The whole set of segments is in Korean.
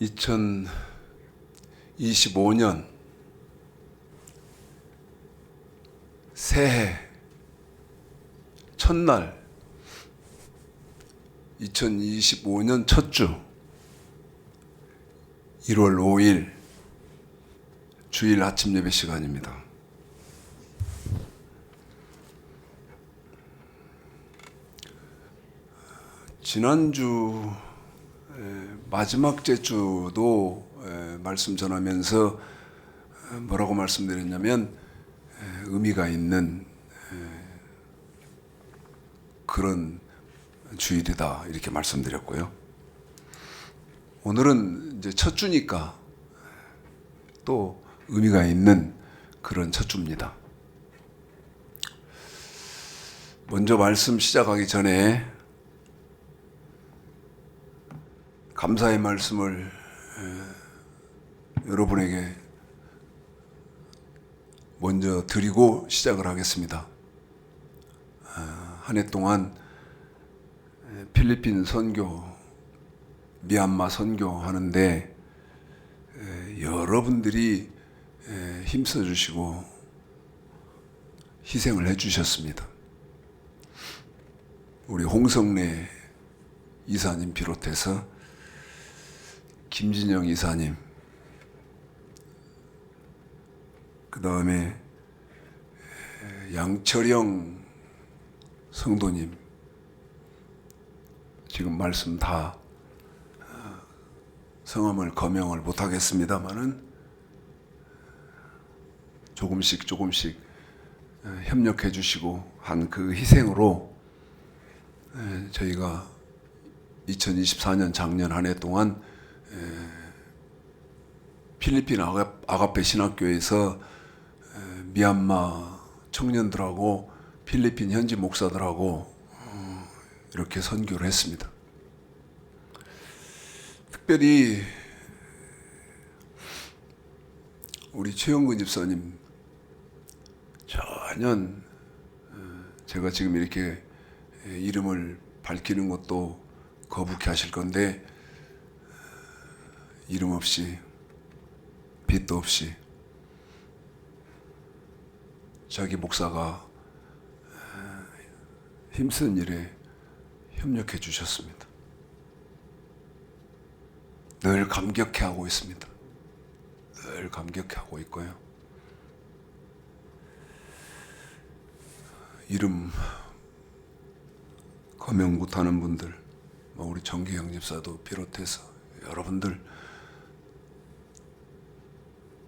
2025년 새해 첫날 2025년 첫 주 1월 5일 주일 아침 예배 시간입니다. 지난주 마지막 주도 말씀 전하면서 뭐라고 말씀드렸냐면 의미가 있는 그런 주일이다 이렇게 말씀드렸고요. 오늘은 이제 첫 주니까 또 의미가 있는 그런 첫 주입니다. 먼저 말씀 시작하기 전에 감사의 말씀을 여러분에게 먼저 드리고 시작을 하겠습니다. 한 해 동안 필리핀 선교, 미얀마 선교 하는데 여러분들이 힘써 주시고 희생을 해 주셨습니다. 우리 홍성래 이사님 비롯해서 김진영 이사님, 그 다음에 양철영 성도님, 지금 말씀 다 성함을 거명을 못하겠습니다만은 조금씩 협력해 주시고 한 그 희생으로 저희가 2024년 작년 한 해 동안 필리핀 아가페 신학교에서 미얀마 청년들하고 필리핀 현지 목사들하고 이렇게 선교를 했습니다. 특별히 우리 최영근 집사님 전혀 제가 지금 이렇게 이름을 밝히는 것도 거북해 하실 건데 이름 없이 빚도 없이 자기 목사가 힘쓴 일에 협력해 주셨습니다. 늘 감격해 하고 있습니다. 늘 감격해 하고 있고요. 이름 거명 못하는 분들, 우리 정기영 집사도 비롯해서 여러분들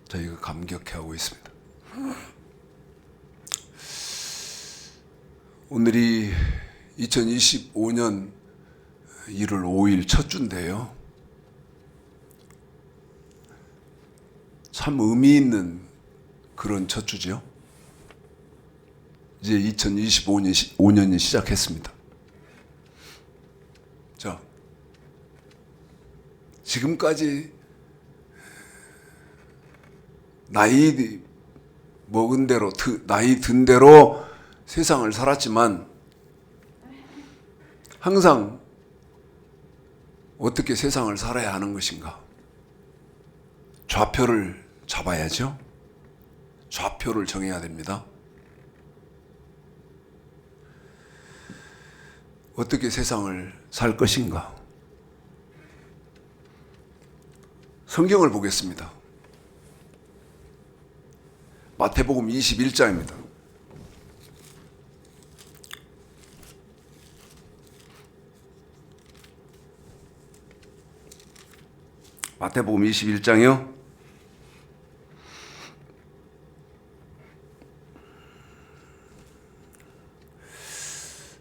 저희가 감격해 하고 있습니다. 오늘이 2025년 1월 5일 첫 주인데요. 참 의미 있는 그런 첫 주죠. 이제 2025년이 시작했습니다. 자, 지금까지 나이 먹은 대로, 나이 든 대로 세상을 살았지만 항상 어떻게 세상을 살아야 하는 것인가? 좌표를 잡아야죠. 좌표를 정해야 됩니다. 어떻게 세상을 살 것인가? 성경을 보겠습니다. 마태복음 21장입니다. 마태복음 21장이요.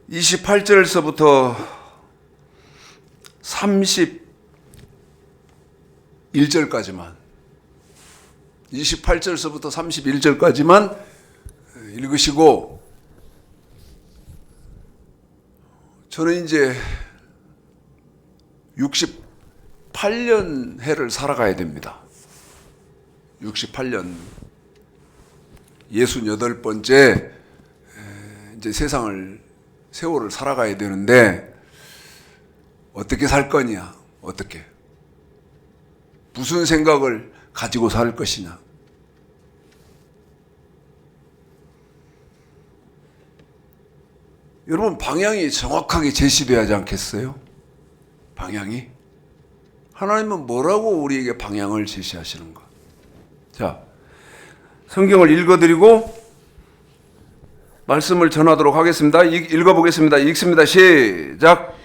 28절서부터 31절까지만 28절서부터 31절까지만 읽으시고 저는 이제 68년 해를 살아가야 됩니다. 68년 68번째 이제 세월을 살아가야 되는데 어떻게 살 거냐? 어떻게? 무슨 생각을 가지고 살 것이냐. 여러분, 방향이 정확하게 제시되어야 하지 않겠어요? 방향이? 하나님은 뭐라고 우리에게 방향을 제시하시는가? 자, 성경을 읽어드리고 말씀을 전하도록 하겠습니다. 읽어보겠습니다. 읽습니다. 시작.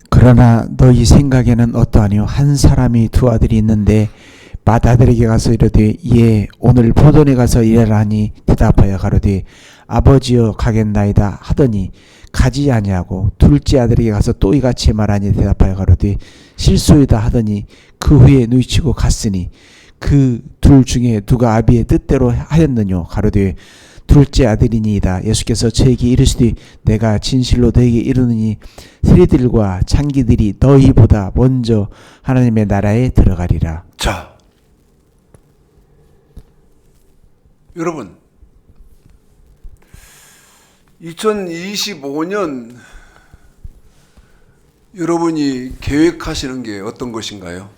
그러나 너희 생각에는 어떠하뇨? 한 사람이 두 아들이 있는데 맏아들에게 가서 이르되 예 오늘 포도원에 가서 일하라 하니 대답하여 가로되 아버지여 가겠나이다 하더니 가지 아니하고 둘째 아들에게 가서 또 이같이 말하니 대답하여 가로되 실소이다 하더니 그 후에 누이치고 갔으니 그 둘 중에 누가 아비의 뜻대로 하였느뇨? 가로되 둘째 아들이니이다. 예수께서 저에게 이르시되 내가 진실로 너에게 이르느니 세리들과 창기들이 너희보다 먼저 하나님의 나라에 들어가리라. 자, 여러분, 2025년 여러분이 계획하시는 게 어떤 것인가요?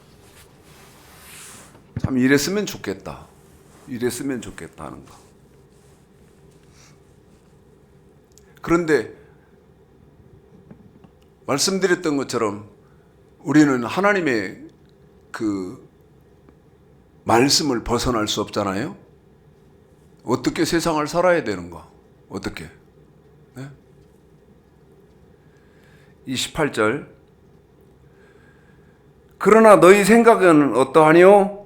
참 이랬으면 좋겠다. 이랬으면 좋겠다 하는 거. 그런데 말씀드렸던 것처럼 우리는 하나님의 그 말씀을 벗어날 수 없잖아요. 어떻게 세상을 살아야 되는가? 어떻게? 네? 28절. 그러나 너희 생각은 어떠하뇨?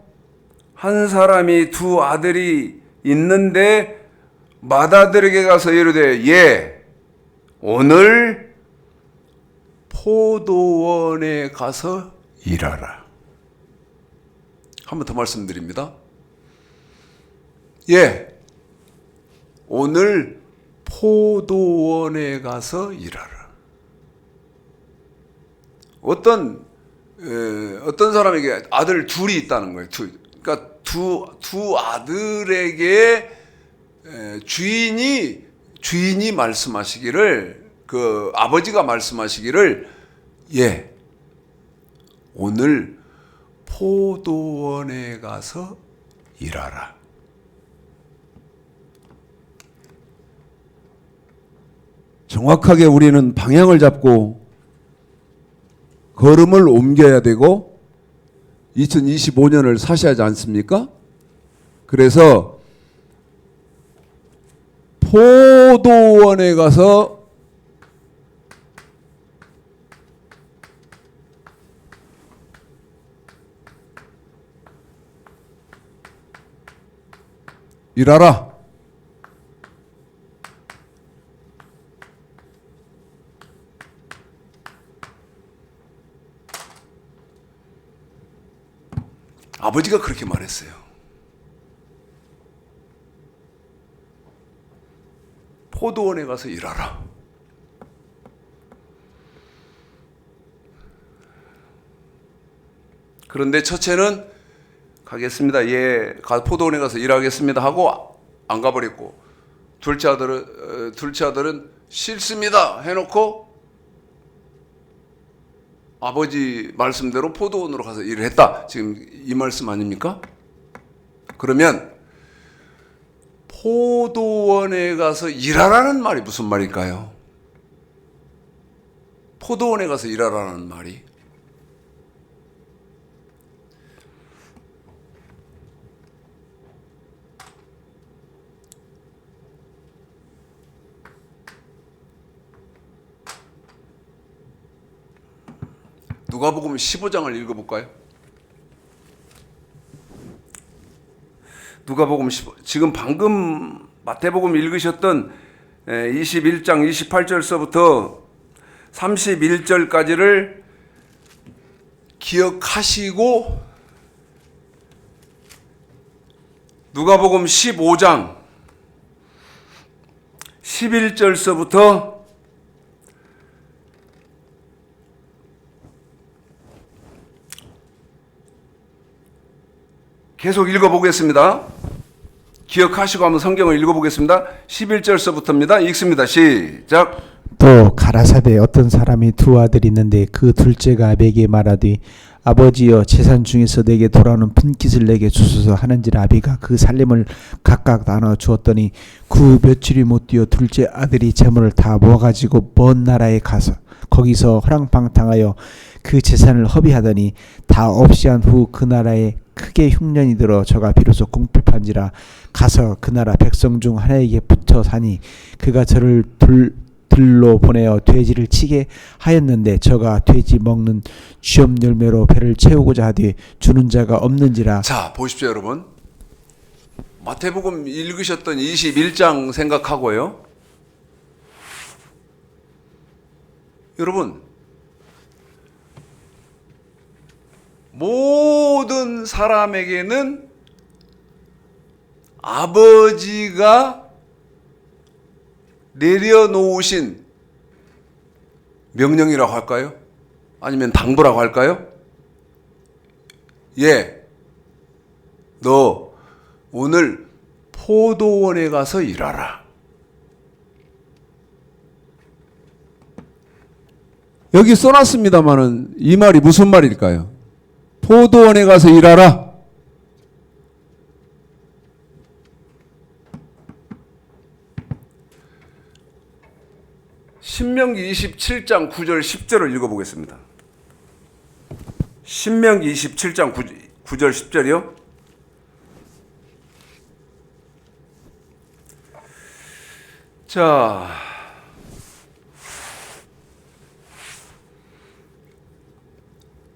한 사람이 두 아들이 있는데 맏아들에게 가서 이르되 예 오늘 포도원에 가서 일하라. 한 번 더 말씀드립니다. 예 오늘 포도원에 가서 일하라. 어떤 사람에게 아들 둘이 있다는 거예요. 그러니까 두 아들에게 주인이 말씀하시기를, 그 아버지가 말씀하시기를 예 오늘 포도원에 가서 일하라. 정확하게 우리는 방향을 잡고 걸음을 옮겨야 되고 2025년을 사셔야 하지 않습니까? 그래서 포도원에 가서 일하라. 아버지가 그렇게 말했어요. 포도원에 가서 일하라. 그런데 첫째는 가겠습니다. 예, 포도원에 가서 일하겠습니다 하고 안 가버렸고, 둘째 아들은 싫습니다 해놓고 아버지 말씀대로 포도원으로 가서 일을 했다. 지금 이 말씀 아닙니까? 그러면 포도원에 가서 일하라는 말이 무슨 말일까요? 포도원에 가서 일하라는 말이 누가복음 15장을 읽어볼까요? 누가복음 15, 지금 방금 마태복음 읽으셨던 21장 28절서부터 31절까지를 기억하시고 누가복음 15장 11절서부터 계속 읽어보겠습니다. 기억하시고 한번 성경을 읽어보겠습니다. 11절서부터입니다. 읽습니다. 시작. 또 가라사대 어떤 사람이 두 아들이 있는데 그 둘째가 아비에게 말하되 아버지여 재산 중에서 내게 돌아오는 분깃을 내게 주소서 하는지라 아비가 그 살림을 각각 나눠 주었더니 그 며칠이 못 뛰어 둘째 아들이 재물을 다 모아가지고 먼 나라에 가서 거기서 허랑방탕하여 그 재산을 허비하더니 다 없이 한 후 그 나라에 크게 흉년이 들어 저가 비로소 궁핍한지라 가서 그 나라 백성 중 하나에게 붙어 사니 그가 저를 들로 보내어 돼지를 치게 하였는데 저가 돼지 먹는 쥐엄 열매로 배를 채우고자 하되 주는 자가 없는지라. 자, 보십시오, 여러분. 마태복음 읽으셨던 21장 생각하고요. 여러분, 모든 사람에게는 아버지가 내려놓으신 명령이라고 할까요? 아니면 당부라고 할까요? 예, 너 오늘 포도원에 가서 일하라. 여기 써놨습니다마는 이 말이 무슨 말일까요? 포도원에 가서 일하라. 신명기 27장 9절 10절을 읽어보겠습니다. 신명기 27장 9절 10절이요. 자,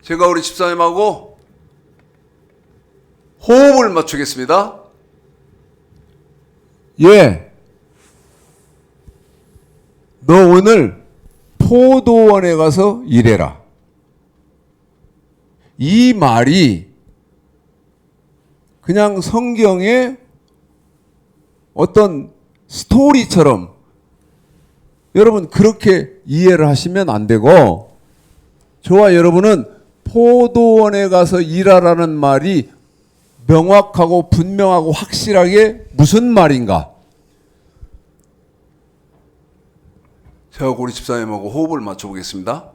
제가 우리 집사님하고 호흡을 맞추겠습니다. 예. 너 오늘 포도원에 가서 일해라. 이 말이 그냥 성경의 어떤 스토리처럼 여러분 그렇게 이해를 하시면 안 되고, 저와 여러분은 포도원에 가서 일하라는 말이 명확하고 분명하고 확실하게 무슨 말인가? 제가 우리 집사님하고 호흡을 맞춰보겠습니다.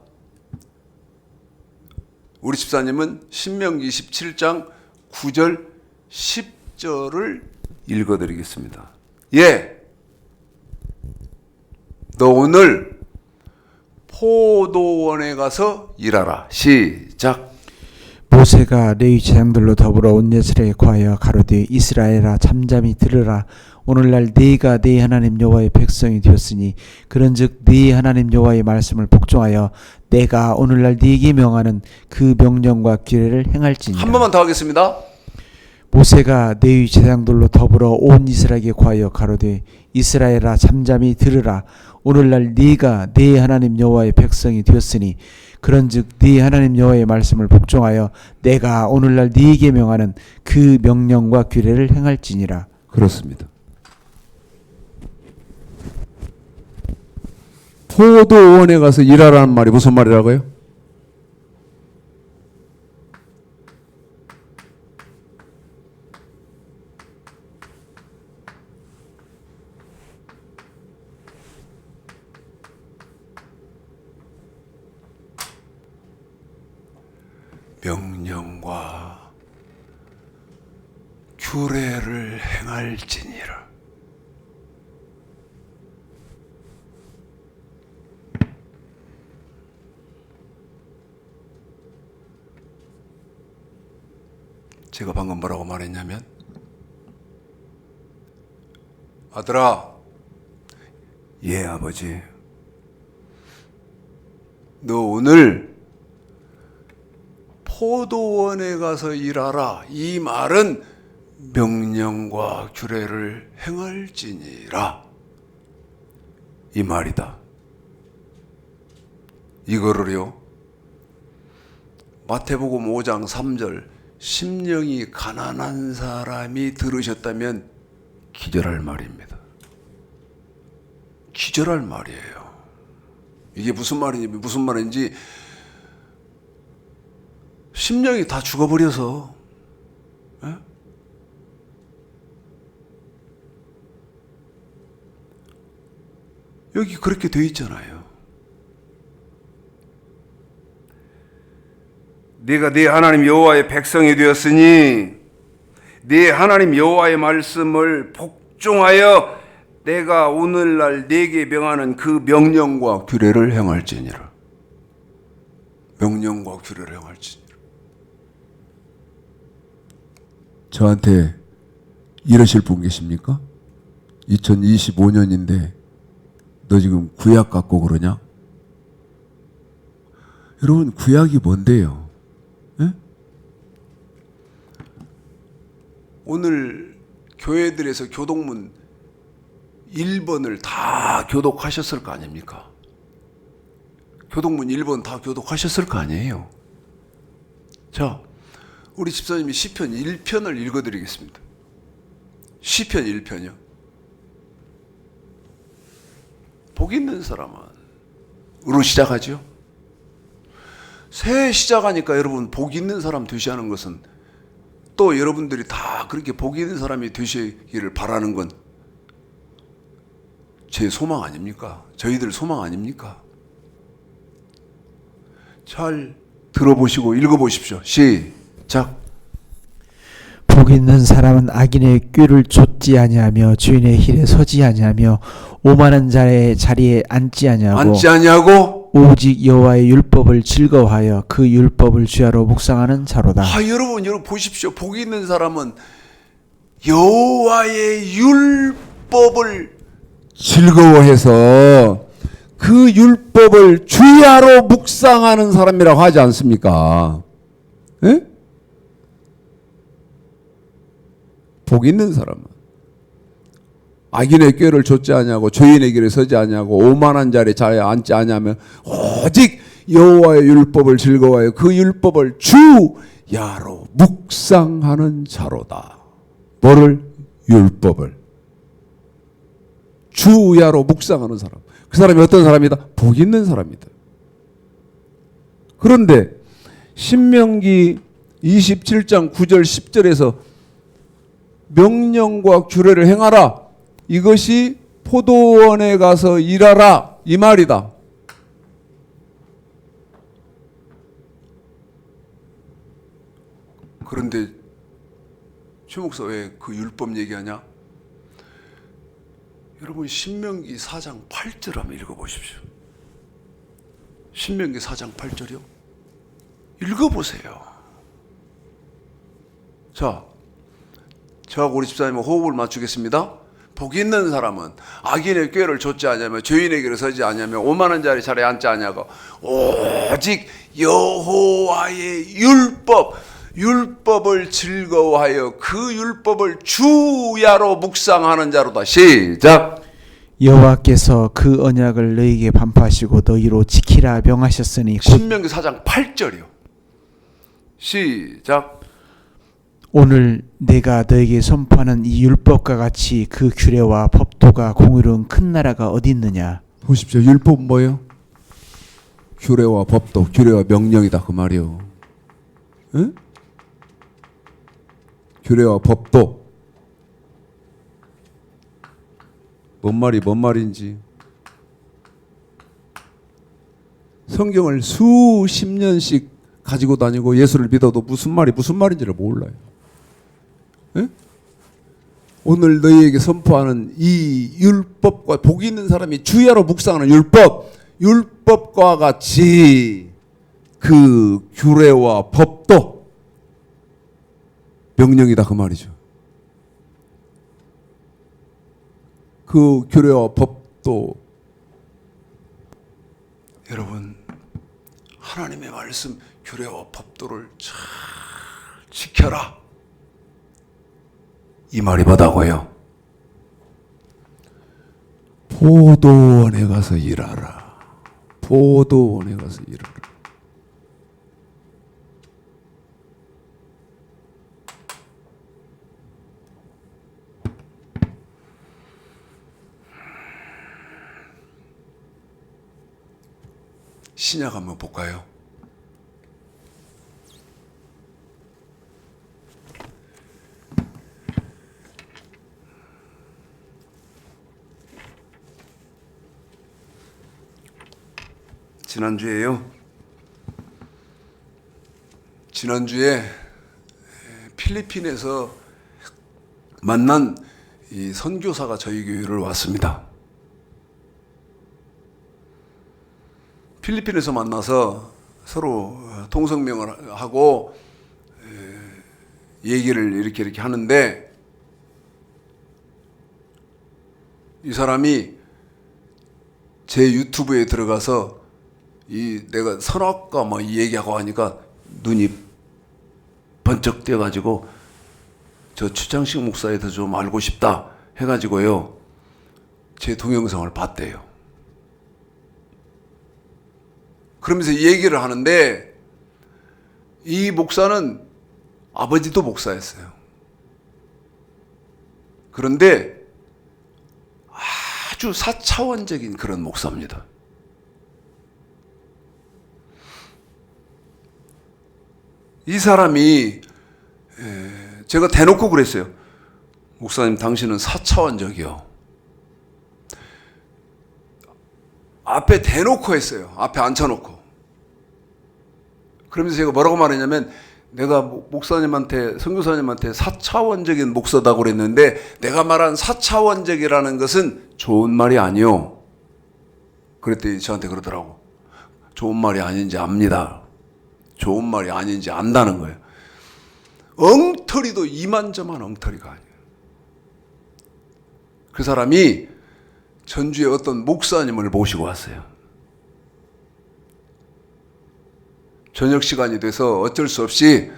우리 집사님은 신명기 27장 9절 10절을 읽어드리겠습니다. 예, 너 오늘 포도원에 가서 일하라. 시작. 모세가 레위 제사장들로 더불어 온 이스라엘에 구하여 가로되 이스라엘아 잠잠히 들으라. 오늘날 네가 네 하나님 여호와의 백성이 되었으니 그런즉 네 하나님 여호와의 말씀을 복종하여 내가 오늘날 네게 명하는 그 명령과 규례를 행할지니라. 한 번만 더 하겠습니다. 모세가 레위 제사장들로 더불어 온 이스라엘에게 구하여 가로되 이스라엘아 잠잠히 들으라. 오늘날 네가 네 하나님 여호와의 백성이 되었으니 그런즉 네 하나님 여호와의 말씀을 복종하여 내가 오늘날 네게 명하는 그 명령과 규례를 행할지니라. 그렇습니다. 포도원에 가서 일하라는 말이 무슨 말이라고요? 명령과 규례를 행할지니라. 제가 방금 뭐라고 말했냐면, 아들아, 예 아버지, 너 오늘 포도원에 가서 일하라. 이 말은 명령과 규례를 행할지니라. 이 말이다. 이거를요, 마태복음 5장 3절 심령이 가난한 사람이 들으셨다면 기절할 말입니다. 기절할 말이에요. 이게 무슨 말인지 심령이 다 죽어버려서, 에? 여기 그렇게 돼 있잖아요. 네가 네 하나님 여호와의 백성이 되었으니 네 하나님 여호와의 말씀을 복종하여 내가 오늘날 네게 명하는 그 명령과 규례를 행할지니라. 명령과 규례를 행할지니라. 저한테 이러실 분 계십니까? 2025년인데 너 지금 구약 갖고 그러냐? 여러분, 구약이 뭔데요? 에? 오늘 교회들에서 교독문 1번을 다 교독하셨을 거 아닙니까? 교독문 1번 다 교독하셨을 거 아니에요? 자, 우리 집사님이 시편 1편을 읽어드리겠습니다. 시편 1편이요. 복 있는 사람은 으로 시작하죠. 새해 시작하니까 여러분 복 있는 사람 되시하는 것은 또 여러분들이 다 그렇게 복 있는 사람이 되시기를 바라는 건 제 소망 아닙니까? 저희들 소망 아닙니까? 잘 들어보시고 읽어보십시오. 시작. 복 있는 사람은 악인의 꾀를 좇지 아니하며 주인의 힐에 서지 아니하며 오만한 자의 자리에 앉지 아니하고 오직 여호와의 율법을 즐거워하여 그 율법을 주야로 묵상하는 자로다. 여러분 보십시오. 복 있는 사람은 여호와의 율법을 즐거워해서 그 율법을 주야로 묵상하는 사람이라고 하지 않습니까? 에? 복 있는 사람은 악인의 꾀를 좇지 아니하고 죄인의 길에 서지 아니하고 오만한 자리에 앉지 아니하며 오직 여호와의 율법을 즐거워하여 그 율법을 주야로 묵상하는 자로다. 뭐를? 율법을 주야로 묵상하는 사람. 그 사람이 어떤 사람이다? 복 있는 사람이다. 그런데 신명기 27장 9절 10절에서 명령과 규례를 행하라. 이것이 포도원에 가서 일하라. 이 말이다. 그런데 최 목사 왜 그 율법 얘기하냐? 여러분 신명기 4장 8절 한번 읽어보십시오. 신명기 4장 8절이요. 읽어보세요. 자, 저하고 우리 집사님은 호흡을 맞추겠습니다. 복 있는 사람은 악인의 꾀를 좇지 아니하며 죄인의 길에 서지 아니하며 오만한 자리에 앉지 아니하고 오직 여호와의 율법을 즐거워하여 그 율법을 주야로 묵상하는 자로다. 시작. 여호와께서 그 언약을 너희에게 반포하시고 너희로 지키라 명하셨으니 신명기 4장 8절이요. 시작. 오늘 내가 너에게 선포하는 이 율법과 같이 그 규례와 법도가 공의로운 큰 나라가 어디 있느냐. 보십시오. 율법은 뭐예요? 규례와 법도, 규례와 명령이다 그 말이요. 응? 규례와 법도. 뭔 말인지. 성경을 수십 년씩 가지고 다니고 예수를 믿어도 무슨 말인지를 몰라요. 에? 오늘 너희에게 선포하는 이 율법과 복 있는 사람이 주야로 묵상하는 율법과 같이 그 규례와 법도 명령이다 그 말이죠. 그 규례와 법도 여러분 하나님의 말씀 규례와 법도를 잘 지켜라 이 말이 뭐다고요? 포도원에 가서 일하라. 포도원에 가서 일하라. 신약 한번 볼까요? 지난주에요. 지난주에 필리핀에서 만난 이 선교사가 저희 교회를 왔습니다. 필리핀에서 만나서 서로 통성명을 하고 얘기를 이렇게 하는데, 이 사람이 제 유튜브에 들어가서 내가 선악과 뭐 얘기하고 하니까 눈이 번쩍 떼가지고 저 추장식 목사에 대해서 좀 알고 싶다 해가지고요, 제 동영상을 봤대요. 그러면서 얘기를 하는데, 이 목사는 아버지도 목사였어요. 그런데 아주 사차원적인 그런 목사입니다. 이 사람이 제가 대놓고 그랬어요. 목사님, 당신은 사차원적이요. 앞에 대놓고 했어요. 앞에 앉혀놓고. 그러면서 제가 뭐라고 말했냐면, 내가 목사님한테, 선교사님한테 사차원적인 목사다고 그랬는데, 내가 말한 사차원적이라는 것은 좋은 말이 아니요. 그랬더니 저한테 그러더라고. 좋은 말이 아닌지 압니다. 좋은 말이 아닌지 안다는 거예요. 엉터리도 이만저만 엉터리가 아니에요. 그 사람이 전주에 어떤 목사님을 모시고 왔어요. 저녁 시간이 돼서 어쩔 수 없이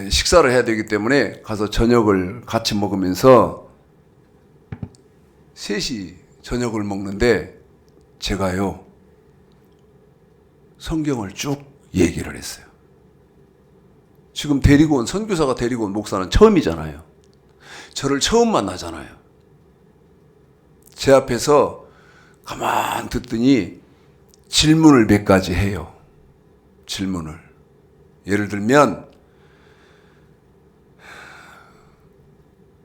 식사를 해야 되기 때문에 가서 저녁을 같이 먹으면서 셋이 저녁을 먹는데, 제가요 성경을 쭉 얘기를 했어요. 지금 데리고 온, 선교사가 데리고 온 목사는 처음이잖아요. 저를 처음 만나잖아요. 제 앞에서 가만 듣더니 질문을 몇 가지 해요. 질문을. 예를 들면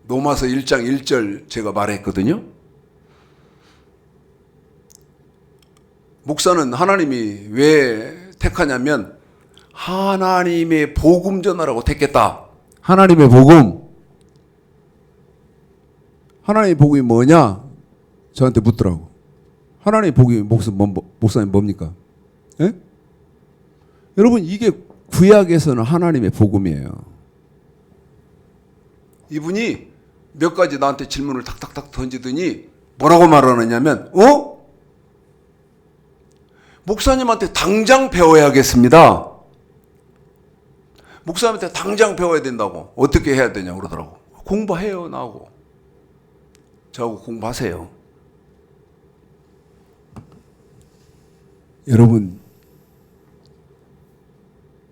로마서 1장 1절 제가 말했거든요. 목사는 하나님이 왜 택하냐면, 하나님의 복음 전하라고 택했다. 하나님의 복음. 하나님의 복음이 뭐냐? 저한테 묻더라고. 하나님의 복음이 목사님 뭡니까? 예? 여러분, 이게 구약에서는 하나님의 복음이에요. 이분이 몇 가지 나한테 질문을 탁탁탁 던지더니 뭐라고 말하느냐면, 목사님한테 당장 배워야겠습니다. 목사님한테 당장 배워야 된다고. 어떻게 해야 되냐고 그러더라고. 공부해요, 나하고. 저하고 공부하세요. 여러분,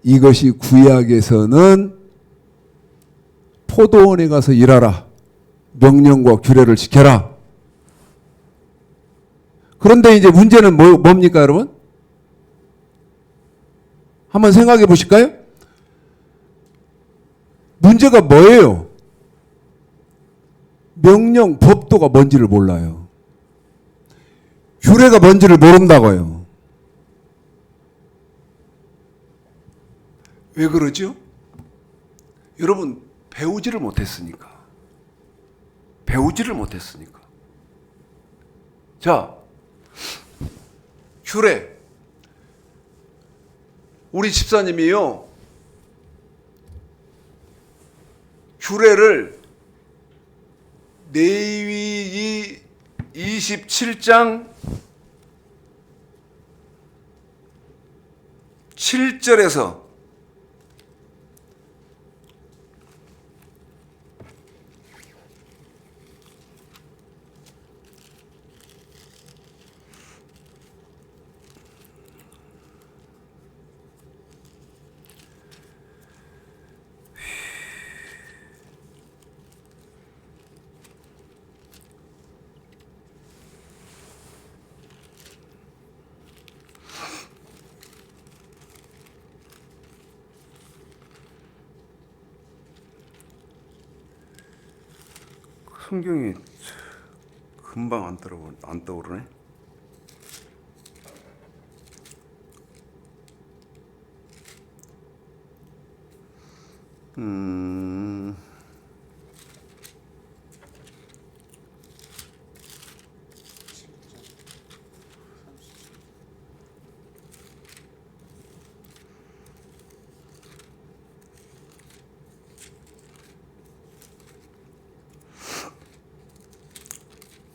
이것이 구약에서는 포도원에 가서 일하라, 명령과 규례를 지켜라. 그런데 이제 문제는 뭡니까, 여러분? 한번 생각해 보실까요? 문제가 뭐예요? 명령, 법도가 뭔지를 몰라요. 규례가 뭔지를 모른다고요. 왜 그러죠? 여러분, 배우지를 못했으니까. 배우지를 못했으니까. 자, 규례. 우리 집사님이요, 규례를 레위기 27장 7절에서 성경이 금방 안 떠오르네.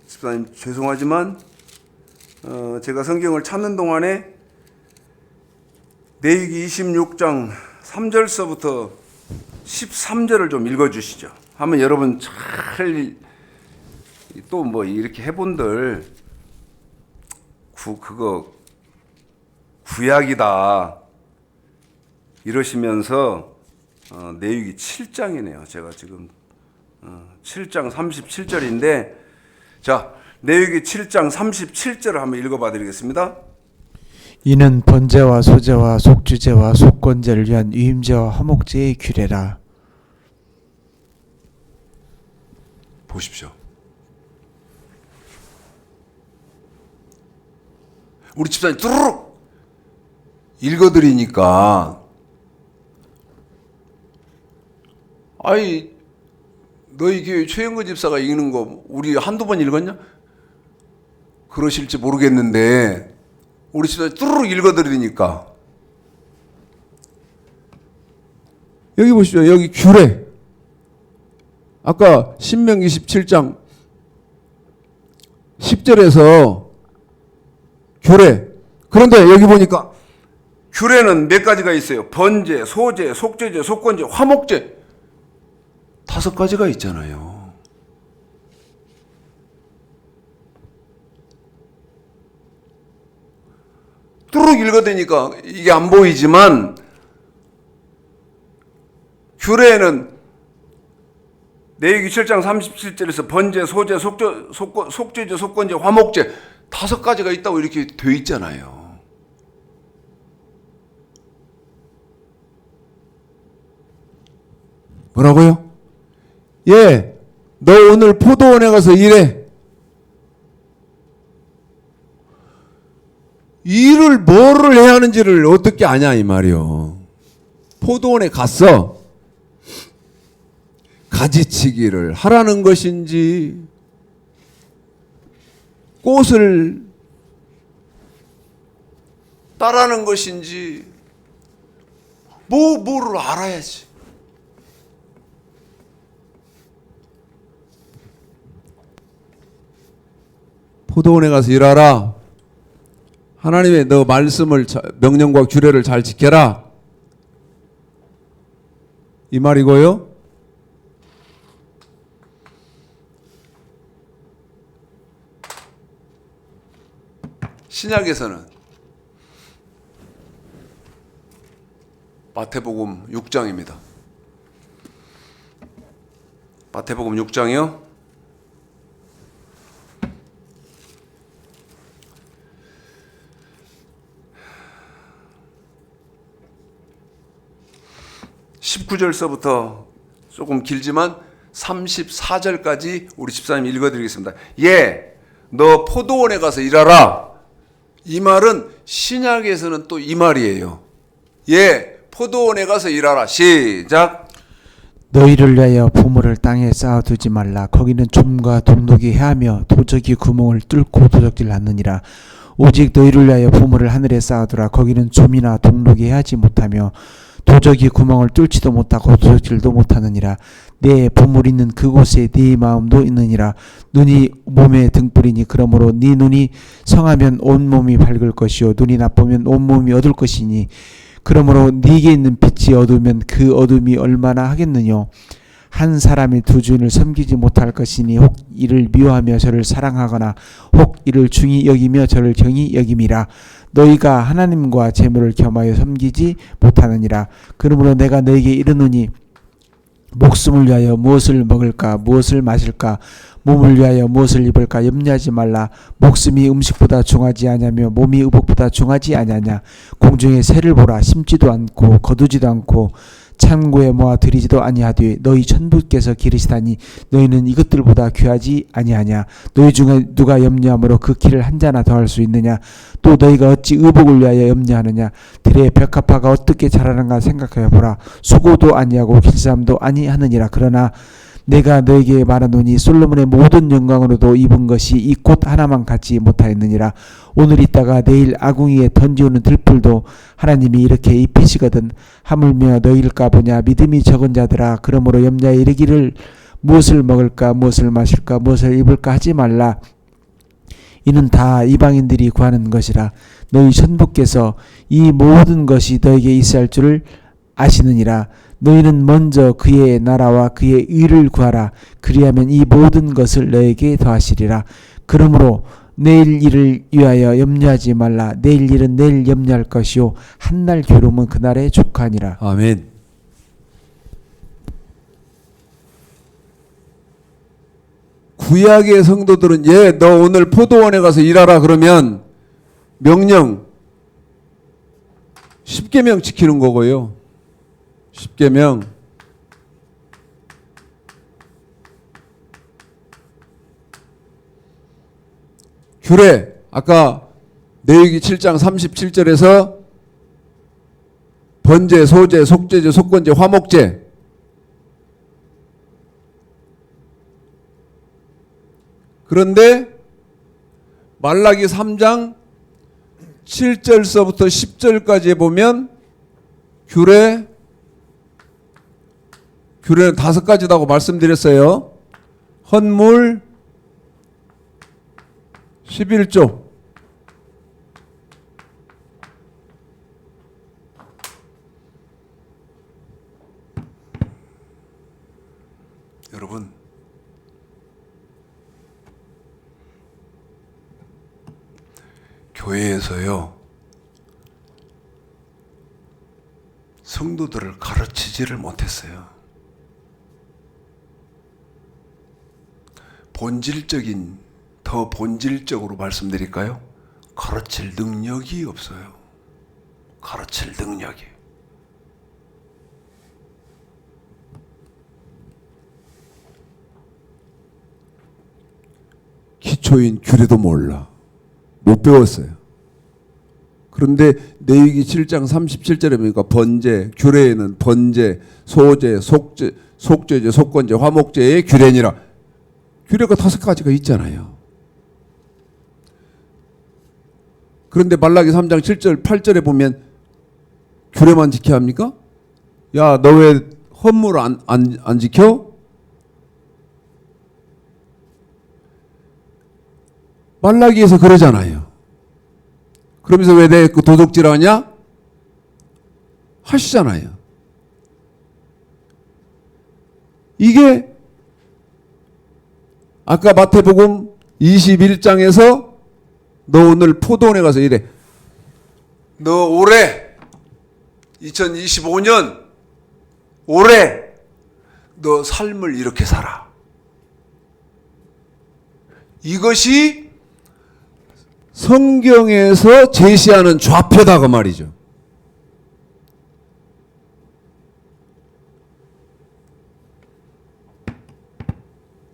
집사님 죄송하지만 제가 성경을 찾는 동안에 레위기 26장 3절서부터 13절을 좀 읽어주시죠. 하면 여러분 잘 또 뭐 이렇게 해본들 그거 구약이다 이러시면서 레위기 7장이네요. 제가 지금 7장 37절인데 자 레위기 7장 37절을 한번 읽어봐 드리겠습니다. 이는 번제와 소제와 속주제와 속건제를 위한 위임제와 화목제의 규례라. 보십시오. 우리 집사님 뚜루룩 읽어드리니까 아이 너희 교회 최영근 집사가 읽는 거 우리 한두 번 읽었냐? 그러실지 모르겠는데 우리 집사님 뚜루룩 읽어드리니까 여기 보시죠. 여기 규례. 아까 신명기 17장 10절에서 규례. 그런데 여기 보니까 규례는 몇 가지가 있어요. 번제, 소제, 속죄제, 속건제, 화목제 5가지가 있잖아요. 뚜룩 읽어대니까 이게 안 보이지만 규례는 레위기 7장 37절에서 번제, 소제, 속죄제, 속건제, 화목제 5가지가 있다고 이렇게 돼 있잖아요. 뭐라고요? 예, 너 오늘 포도원에 가서 일해. 일을 뭐를 해야 하는지를 어떻게 아냐 이 말이요. 포도원에 갔어. 가지치기를 하라는 것인지 꽃을 따라는 것인지 뭐를 알아야지. 포도원에 가서 일하라. 하나님의 너 말씀을 명령과 규례를 잘 지켜라. 이 말이고요. 신약에서는 마태복음 6장입니다. 마태복음 6장이요. 19절서부터 조금 길지만 34절까지 우리 집사님 읽어드리겠습니다. 예, 너 포도원에 가서 일하라. 이 말은 신약에서는 또 이 말이에요. 예, 포도원에 가서 일하라. 시작. 너희를 위하여 보물을 땅에 쌓아두지 말라. 거기는 좀과 동독이 해하며 도적이 구멍을 뚫고 도적질 않느니라. 오직 너희를 위하여 보물을 하늘에 쌓아두라. 거기는 좀이나 동독이 해하지 못하며 도적이 구멍을 뚫지도 못하고 도적질도 못하느니라. 내 보물 있는 그곳에 네 마음도 있느니라. 눈이 몸의 등불이니 그러므로 네 눈이 성하면 온 몸이 밝을 것이요 눈이 나쁘면 온 몸이 어두울 것이니 그러므로 네게 있는 빛이 어두우면 그 어둠이 얼마나 하겠느뇨. 한 사람이 두 주인을 섬기지 못할 것이니 혹 이를 미워하며 저를 사랑하거나 혹 이를 중히 여기며 저를 경히 여김이라. 너희가 하나님과 재물을 겸하여 섬기지 못하느니라. 그러므로 내가 너희에게 이르노니 목숨을 위하여 무엇을 먹을까 무엇을 마실까 몸을 위하여 무엇을 입을까 염려하지 말라. 목숨이 음식보다 중하지 아니하며 몸이 의복보다 중하지 아니하냐. 공중의 새를 보라. 심지도 않고 거두지도 않고 창고에 모아 드리지도 아니하되 너희 천부께서 기르시다니 너희는 이것들보다 귀하지 아니하냐. 너희 중에 누가 염려함으로 그 키를 한 자나 더할 수 있느냐. 또 너희가 어찌 의복을 위하여 염려하느냐. 들의 벽화파가 어떻게 자라는가 생각하여 보라. 수고도 아니하고 길쌈도 아니하느니라. 그러나 내가 너에게 말하노니 솔로몬의 모든 영광으로도 입은 것이 이 꽃 하나만 갖지 못하였느니라. 오늘 있다가 내일 아궁이에 던지오는 들풀도 하나님이 이렇게 입히시거든. 하물며 너희일까 보냐. 믿음이 적은 자들아, 그러므로 염려에 이르기를 무엇을 먹을까 무엇을 마실까 무엇을 입을까 하지 말라. 이는 다 이방인들이 구하는 것이라. 너희 천부께서 이 모든 것이 너에게 있어야 할 줄을 아시느니라. 너희는 먼저 그의 나라와 그의 의를 구하라. 그리하면 이 모든 것을 너에게 더하시리라. 그러므로 내일 일을 위하여 염려하지 말라. 내일 일은 내일 염려할 것이요 한날 괴로움은 그날에 족하니라. 아멘. 구약의 성도들은 너 오늘 포도원에 가서 일하라 그러면 명령 10계명 지키는 거고요. 10계명. 규례, 아까 레위기 7장 37절에서 번제, 소제, 속제제, 속건제, 화목제. 그런데 말라기 3장 7절서부터 10절까지에 보면 규례는 5가지라고 말씀드렸어요. 헌물 11조, 여러분, 교회에서요 성도들을 가르치지를 못했어요. 더 본질적으로 말씀드릴까요? 가르칠 능력이 없어요. 가르칠 능력이. 기초인 규례도 몰라. 못 배웠어요. 그런데 레위기 7장 37절에 보니까 번제, 규례에는 번제, 소제, 속제제, 속건제, 화목제의 규례니라. 규례가 5가지가 있잖아요. 그런데 말라기 3장 7절 8절에 보면 규례만 지켜야 합니까? 야, 너 왜 헌물 안 지켜? 말라기에서 그러잖아요. 그러면서 왜 내 그 도둑질하냐? 하시잖아요. 이게 아까 마태복음 21장에서 너 오늘 포도원에 가서 이래. 너 올해 2025년 올해 너 삶을 이렇게 살아. 이것이 성경에서 제시하는 좌표다 그 말이죠.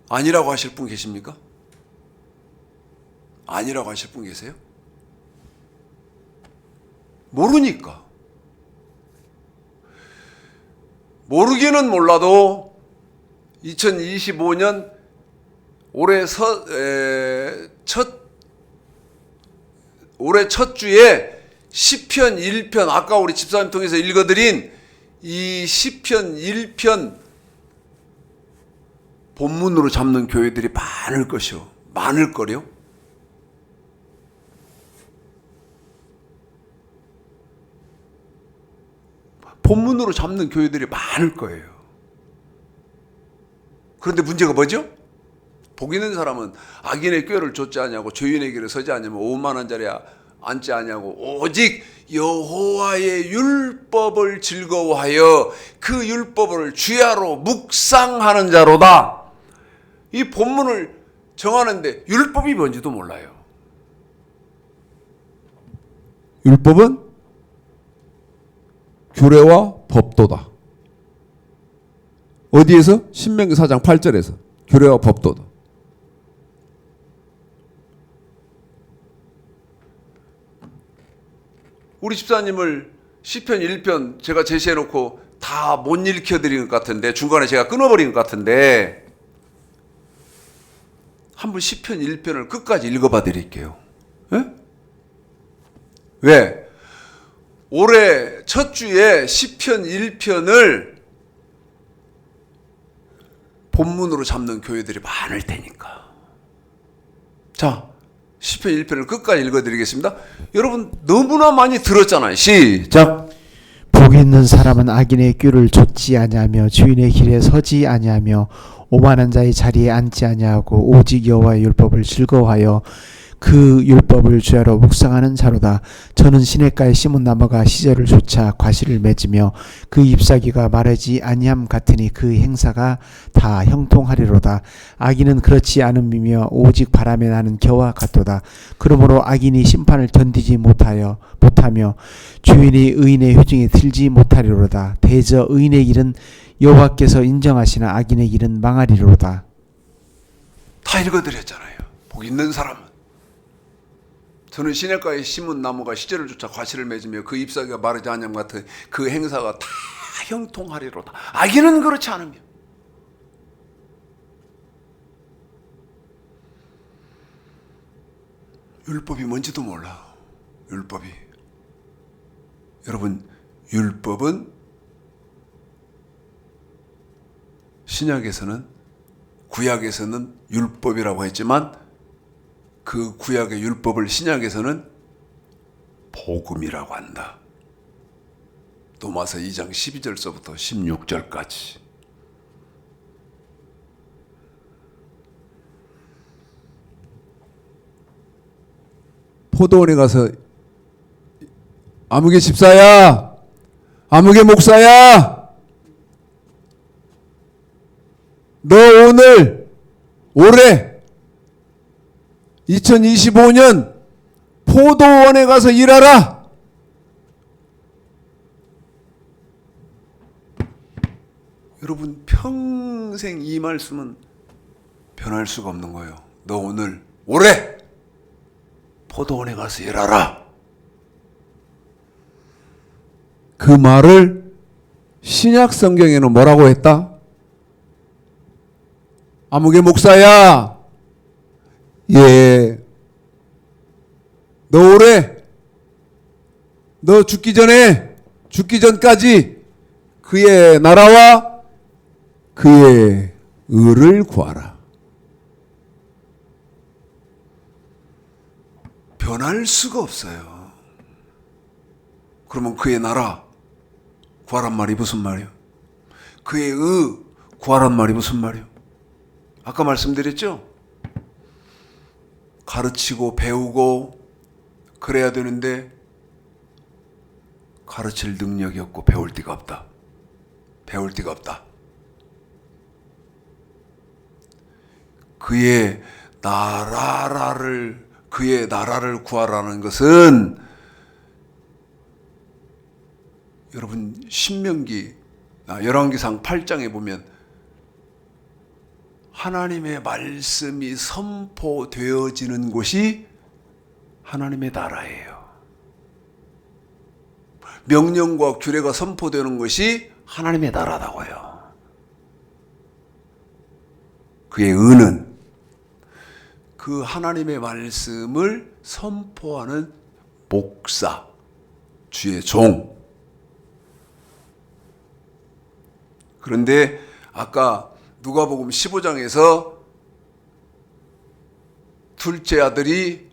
아니라고 하실 분 계십니까? 아니라고 하실 분 계세요? 모르니까. 모르기는 몰라도 2025년 올해 첫 주에 시편 1편, 아까 우리 집사님 통해서 읽어드린 이 시편 1편 본문으로 잡는 교회들이 많을 것이요. 많을 거요. 본문으로 잡는 교회들이 많을 거예요. 그런데 문제가 뭐죠? 복 있는 사람은 악인의 꾀를 좇지 아니하고 죄인의 길에 서지 아니하면 오만한 자리에 앉지 아니하고 오직 여호와의 율법을 즐거워하여 그 율법을 주야로 묵상하는 자로다. 이 본문을 정하는데 율법이 뭔지도 몰라요. 율법은 규례와 법도다. 어디에서? 신명기 4장 8절에서. 규례와 법도도. 우리 집사님을 시편 1편 제가 제시해놓고 다 못 읽혀드린 것 같은데, 중간에 제가 끊어버린 것 같은데, 한번 시편 1편을 끝까지 읽어봐 드릴게요. 예? 왜? 올해 첫 주에 시편 1편을 본문으로 잡는 교회들이 많을 테니까. 자, 시편 1편을 끝까지 읽어드리겠습니다. 여러분 너무나 많이 들었잖아요. 시작. 복 있는 사람은 악인의 꾀를 좇지 아니하며 주인의 길에 서지 아니하며 오만한 자의 자리에 앉지 아니하고 오직 여호와의 율법을 즐거워하여 그 율법을 주야로 묵상하는 자로다. 저는 시냇가에 심은 나무가 시절을 쫓아 과실을 맺으며 그 잎사귀가 마르지 아니함 같으니 그 행사가 다 형통하리로다. 악인은 그렇지 않음이며 오직 바람에 나는 겨와 같도다. 그러므로 악인이 심판을 견디지 못하며 주인이 의인의 회중에 들지 못하리로다. 대저 의인의 길은 여호와께서 인정하시나 악인의 길은 망하리로다. 다 읽어드렸잖아요. 복 있는 사람은 저는 시냇가에 심은 나무가 시절을 쫓아 과실을 맺으며 그 잎사귀가 마르지 않음 같은 그 행사가 다 형통하리로다. 악인은 그렇지 않으며. 율법이 뭔지도 몰라. 율법이. 여러분, 율법은 신약에서는, 구약에서는 율법이라고 했지만 그 구약의 율법을 신약에서는 복음이라고 한다. 로마서 2장 12절서부터 16절까지. 포도원에 가서 아무개 집사야, 아무개 목사야, 너 올해 2025년 포도원에 가서 일하라. 여러분 평생 이 말씀은 변할 수가 없는 거예요. 너 올해 포도원에 가서 일하라. 그 말을 신약 성경에는 뭐라고 했다? 아무개 목사야, 예, 너 죽기 전까지 그의 나라와 그의 의를 구하라. 변할 수가 없어요. 그러면 그의 나라 구하란 말이 무슨 말이에요? 그의 의 구하란 말이 무슨 말이에요? 아까 말씀드렸죠? 가르치고 배우고 그래야 되는데 가르칠 능력이 없고 배울 데가 없다. 그의 나라를 구하라는 것은 여러분 신명기 열왕기상 8장에 보면 하나님의 말씀이 선포되어지는 곳이 하나님의 나라예요. 명령과 규례가 선포되는 것이 하나님의 나라다고요. 그의 의는 그 하나님의 말씀을 선포하는 목사, 주의 종. 그런데 아까 누가복음 15장에서 둘째 아들이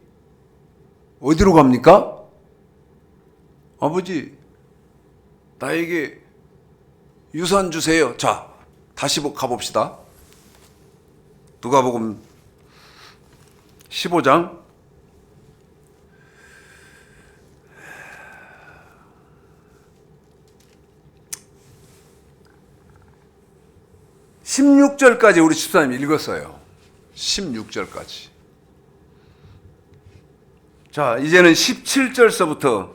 어디로 갑니까? 아버지, 나에게 유산 주세요. 자, 다시 가봅시다. 누가복음 15장 16절까지 우리 집사님이 읽었어요. 16절까지. 자, 이제는 17절서부터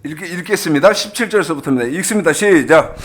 읽겠습니다. 17절에서부터입니다. 읽습니다. 시작.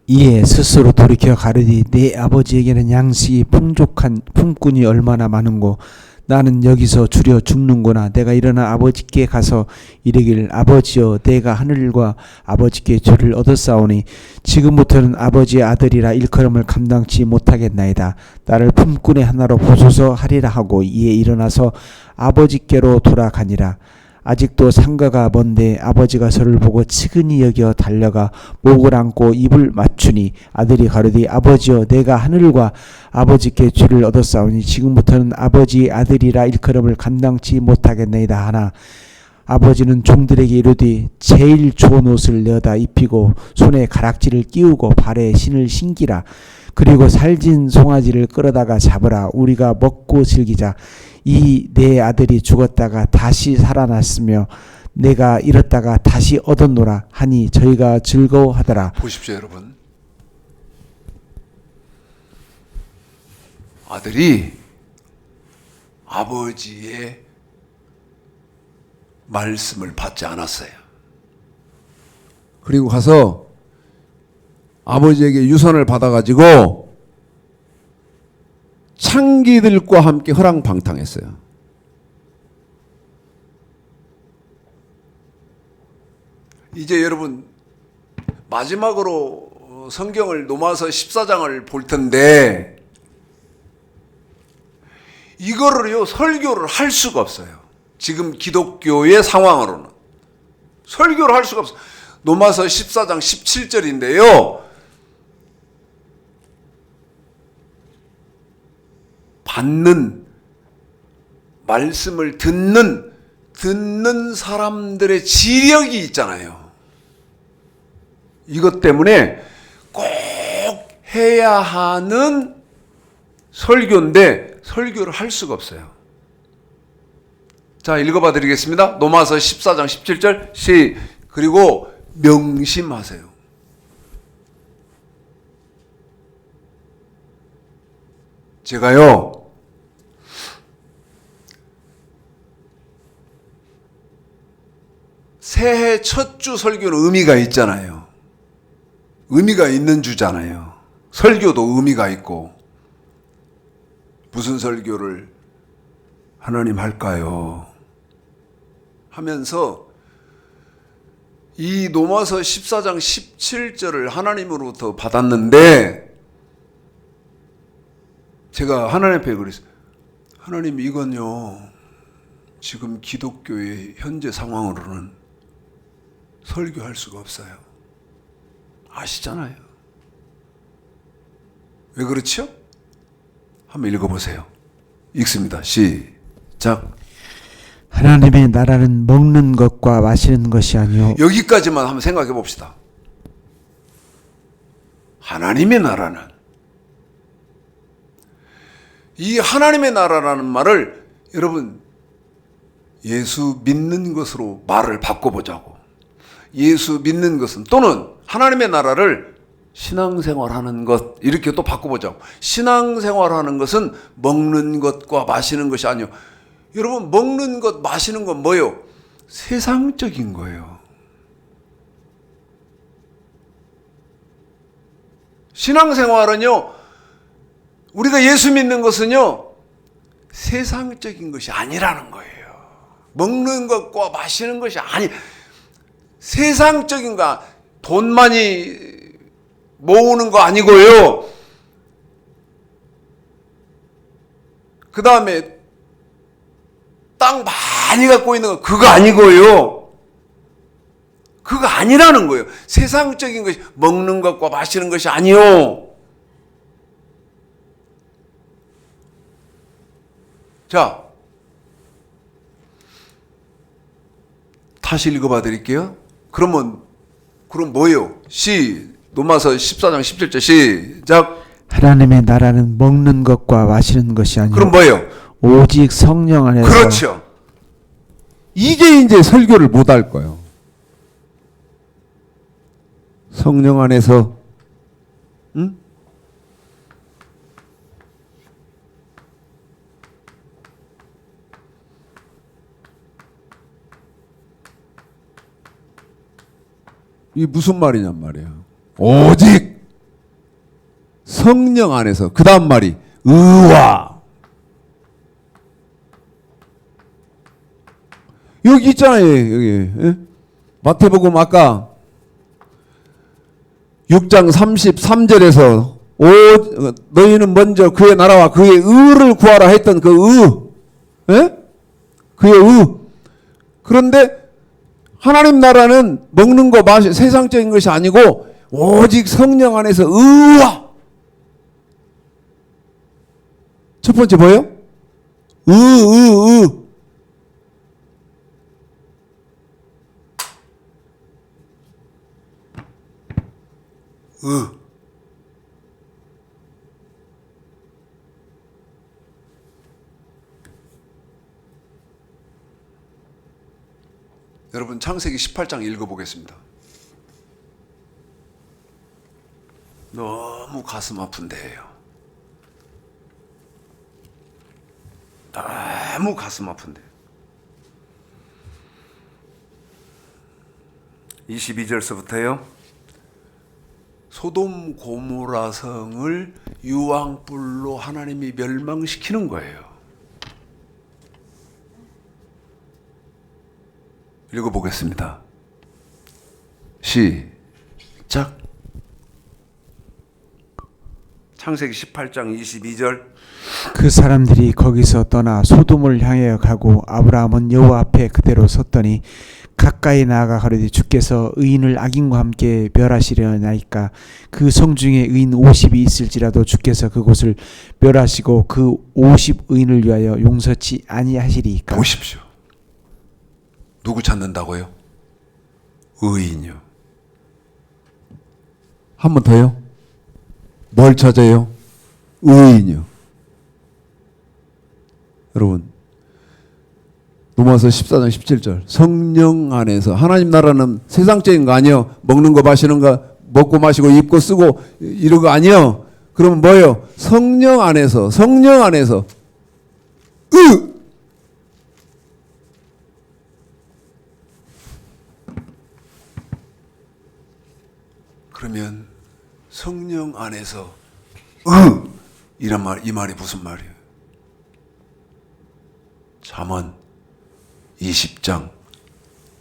이에 스스로 돌이켜 가르디 내 아버지에게는 양식이 풍족한 품꾼이 얼마나 많은고 나는 여기서 줄여 죽는구나. 내가 일어나 아버지께 가서 이르길 아버지여 내가 하늘과 아버지께 죄를 얻었사오니 지금부터는 아버지의 아들이라 일컬음을 감당치 못하겠나이다. 나를 품꾼의 하나로 보소서 하리라 하고 이에 일어나서 아버지께로 돌아가니라. 아직도 상가가 먼데 아버지가 저를 보고 측은히 여겨 달려가 목을 안고 입을 맞추니 아들이 가로되 아버지여 내가 하늘과 아버지께 죄를 얻었사오니 지금부터는 아버지의 아들이라 일컬음을 감당치 못하겠나이다 하나 아버지는 종들에게 이르되 제일 좋은 옷을 내어다 입히고 손에 가락지를 끼우고 발에 신을 신기라. 그리고 살진 송아지를 끌어다가 잡으라. 우리가 먹고 즐기자. 이 내 아들이 죽었다가 다시 살아났으며 내가 잃었다가 다시 얻었노라 하니 저희가 즐거워하더라. 보십시오, 여러분. 아들이 아버지의 말씀을 받지 않았어요. 그리고 가서 아버지에게 유산을 받아가지고 창기들과 함께 허랑방탕했어요. 이제 여러분 마지막으로 성경을 노마서 14장을 볼 텐데 이거를요 설교를 할 수가 없어요. 지금 기독교의 상황으로는 설교를 할 수가 없어요. 노마서 14장 17절인데요. 받는 말씀을 듣는 사람들의 지력이 있잖아요. 이것 때문에 꼭 해야 하는 설교인데 설교를 할 수가 없어요. 자, 읽어봐 드리겠습니다. 노마서 14장 17절 그리고 명심하세요. 제가요 새해 첫 주 설교는 의미가 있잖아요. 의미가 있는 주잖아요. 설교도 의미가 있고 무슨 설교를 하나님 할까요? 하면서 이 노마서 14장 17절을 하나님으로부터 받았는데 제가 하나님 앞에 그랬어요. 하나님 이건요 지금 기독교의 현재 상황으로는 설교할 수가 없어요. 아시잖아요. 왜 그렇죠? 한번 읽어보세요. 읽습니다. 시작. 하나님의 나라는 먹는 것과 마시는 것이 아니요 여기까지만 한번 생각해 봅시다. 하나님의 나라는 이 하나님의 나라라는 말을 여러분 예수 믿는 것으로 말을 바꿔보자고. 예수 믿는 것은 또는 하나님의 나라를 신앙생활하는 것 이렇게 또 바꿔보자고. 신앙생활하는 것은 먹는 것과 마시는 것이 아니요. 여러분 먹는 것 마시는 건 뭐예요? 세상적인 거예요. 신앙생활은요 우리가 예수 믿는 것은요 세상적인 것이 아니라는 거예요. 먹는 것과 마시는 것이 아니 세상적인 거 돈 많이 모으는 거 아니고요. 그 다음에 땅 많이 갖고 있는 거 그거 아니고요. 그거 아니라는 거예요. 세상적인 것이 먹는 것과 마시는 것이 아니요. 자, 다시 읽어봐 드릴게요. 그럼 뭐예요? 노마서 14장 17절 시작. 하나님의 나라는 먹는 것과 마시는 것이 아니요 그럼 뭐예요? 오직 성령 안에서 그렇죠. 이게 이제 설교를 못 할 거예요. 성령 안에서 응? 이게 무슨 말이냔 말이야. 오직 성령 안에서. 그 다음 말이 의와. 여기 있잖아요. 여기. 예? 마태복음 아까 6장 33절에서 너희는 먼저 그의 나라와 그의 의를 구하라 했던 그 의. 예? 그의 의. 그런데 하나님 나라는 먹는 거 세상적인 것이 아니고 오직 성령 안에서 의와. 첫 번째 뭐예요? 의. 여러분 창세기 18장 읽어보겠습니다. 너무 가슴 아픈데요. 너무 가슴 아픈데. 22절서부터요. 소돔 고모라 성을 유황불로 하나님이 멸망시키는 거예요. 읽어보겠습니다. 시작. 창세기 18장 22절. 그 사람들이 거기서 떠나 소돔을 향하여 가고 아브라함은 여호와 앞에 그대로 섰더니 가까이 나아가 가로되 주께서 의인을 악인과 함께 멸하시려나이까. 그 성 중에 의인 50이 있을지라도 주께서 그곳을 멸하시고 그 50 의인을 위하여 용서치 아니하시리이까. 보십시오. 누구 찾는다고요? 의인이요. 한 번 더요. 뭘 찾아요? 의인이요. 여러분, 로마서 14장 17절. 성령 안에서. 하나님 나라는 세상적인 거 아니요. 먹는 거 마시는 거, 먹고 마시고 입고 쓰고 이런 거 아니요. 그러면 뭐예요? 성령 안에서. 성령 안에서. 그러면 성령 안에서 이란 말, 이 말이 무슨 말이에요? 잠언 20장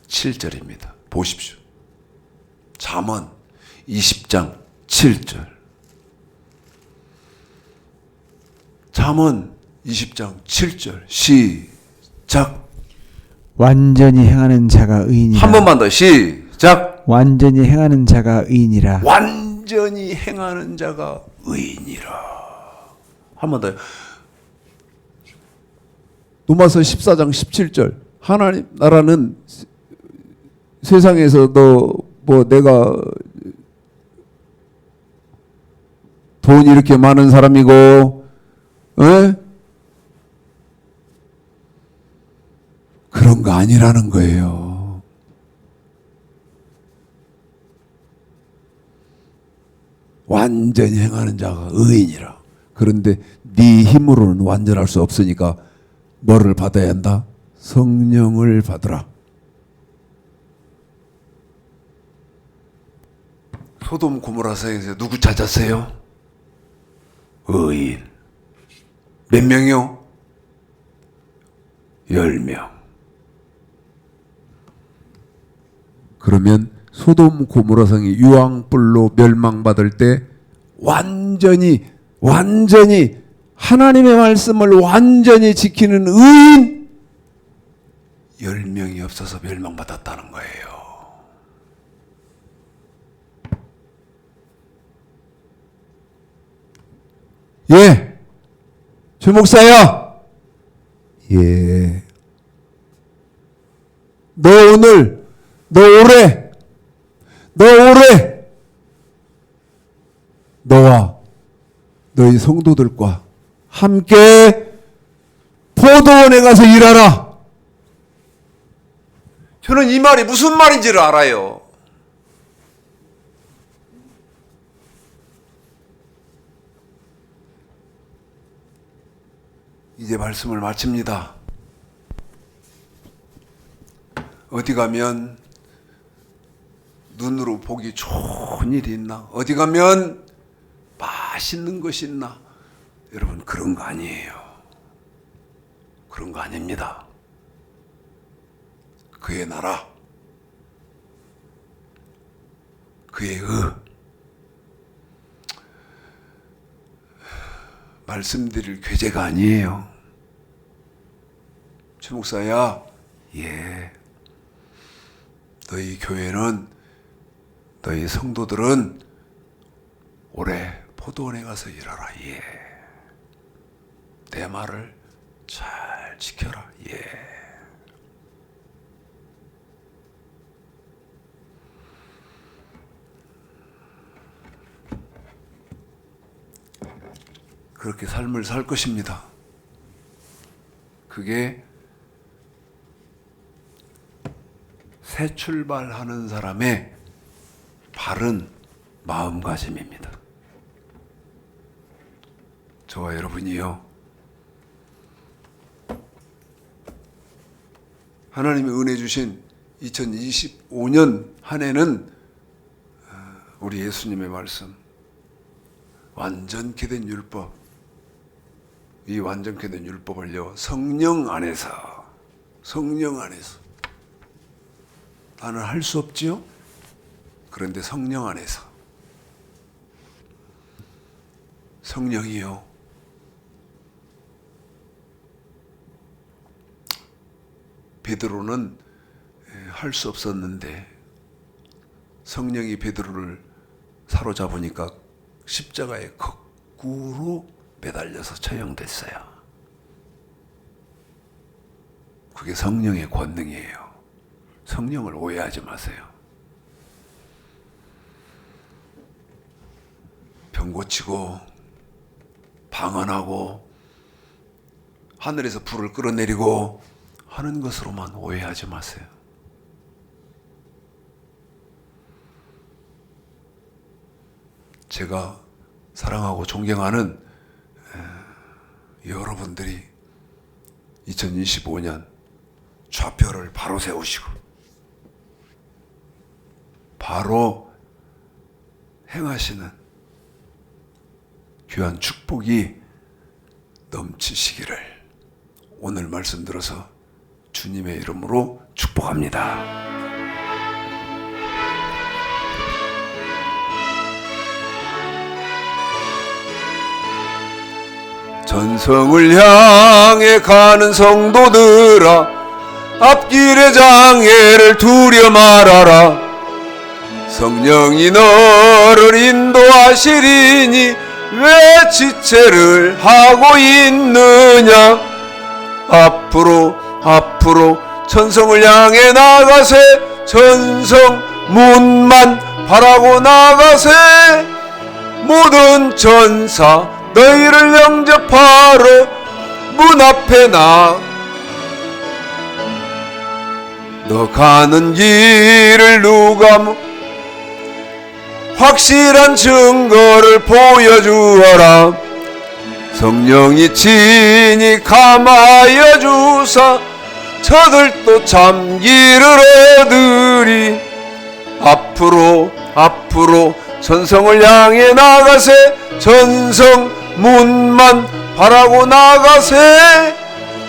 7절입니다. 보십시오. 잠언 20장 7절. 잠언 20장 7절. 시작. 완전히 행하는 자가 의인이라. 한 번만 더. 시작. 완전히 행하는 자가 의인이라. 완전히 행하는 자가 의인이라. 한 번 더요. 로마서 14장 17절. 하나님 나라는 세상에서 뭐 내가 돈 이렇게 많은 사람이고, 에? 그런 거 아니라는 거예요. 완전히 행하는 자가 의인이라. 그런데 네 힘으로는 완전할 수 없으니까 뭐를 받아야 한다? 성령을 받으라. 소돔 고모라 성에서 누구 찾았어요? 의인. 몇 명이요? 10명. 그러면 소돔 고모라 성이 유황불로 멸망받을 때 완전히 하나님의 말씀을 완전히 지키는 의인 10명이 없어서 멸망받았다는 거예요. 예. 최 목사야. 예. 너 올해 너와 너희 성도들과 함께 포도원에 가서 일하라. 저는 이 말이 무슨 말인지를 알아요. 이제 말씀을 마칩니다. 어디 가면 눈으로 보기 좋은 일이 있나? 어디 가면 맛있는 것이 있나? 여러분, 그런 거 아니에요. 그런 거 아닙니다. 그의 나라, 그의 말씀드릴 교재가 아니에요. 최 목사야, 예, 너희 교회는, 너희 성도들은 올해 포도원에 가서 일하라. 예, 내 말을 잘 지켜라. 예. 그렇게 삶을 살 것입니다. 그게 새 출발하는 사람의 바른 마음가짐입니다. 저와 여러분이요, 하나님이 은혜 주신 2025년 한 해는 우리 예수님의 말씀, 완전케 된 율법, 이 완전케 된 율법을요, 성령 안에서 나는 할 수 없지요? 그런데 성령 안에서, 성령이요, 베드로는 할 수 없었는데 성령이 베드로를 사로잡으니까 십자가에 거꾸로 매달려서 처형됐어요. 그게 성령의 권능이에요. 성령을 오해하지 마세요. 병 고치고 방언하고 하늘에서 불을 끌어내리고 하는 것으로만 오해하지 마세요. 제가 사랑하고 존경하는 여러분들이 2025년 좌표를 바로 세우시고 바로 행하시는 귀한 축복이 넘치시기를 오늘 말씀 들어서 주님의 이름으로 축복합니다. 전성을 향해 가는 성도들아, 앞길의 장애를 두려 말아라. 성령이 너를 인도하시리니 왜 지체를 하고 있느냐. 앞으로 천성을 향해 나가세. 천성 문만 바라고 나가세. 모든 천사 너희를 영접하러 문 앞에 너 가는 길을 누가 확실한 증거를 보여주어라. 성령이 친히 감하여 주사 저들도 참기를 얻으리. 앞으로 천성을 향해 나가세. 천성 문만 바라고 나가세.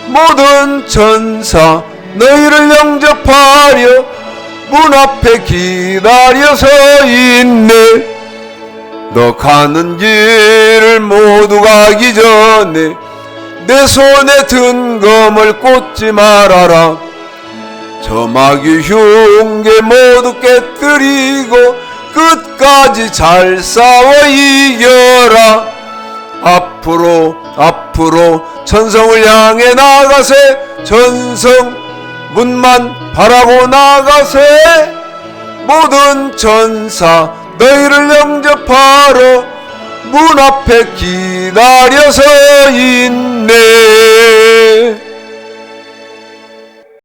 모든 천사 너희를 영접하려 문 앞에 기다려 서 있네. 너 가는 길을 모두 가기 전에 내 손에 든 검을 꽂지 말아라. 저 마귀 흉계 모두 깨뜨리고 끝까지 잘 싸워 이겨라. 앞으로 천성을 향해 나가세. 천성 문만 바라고 나가세. 모든 천사 너희를 영접하러 문 앞에 기다려 서 있네.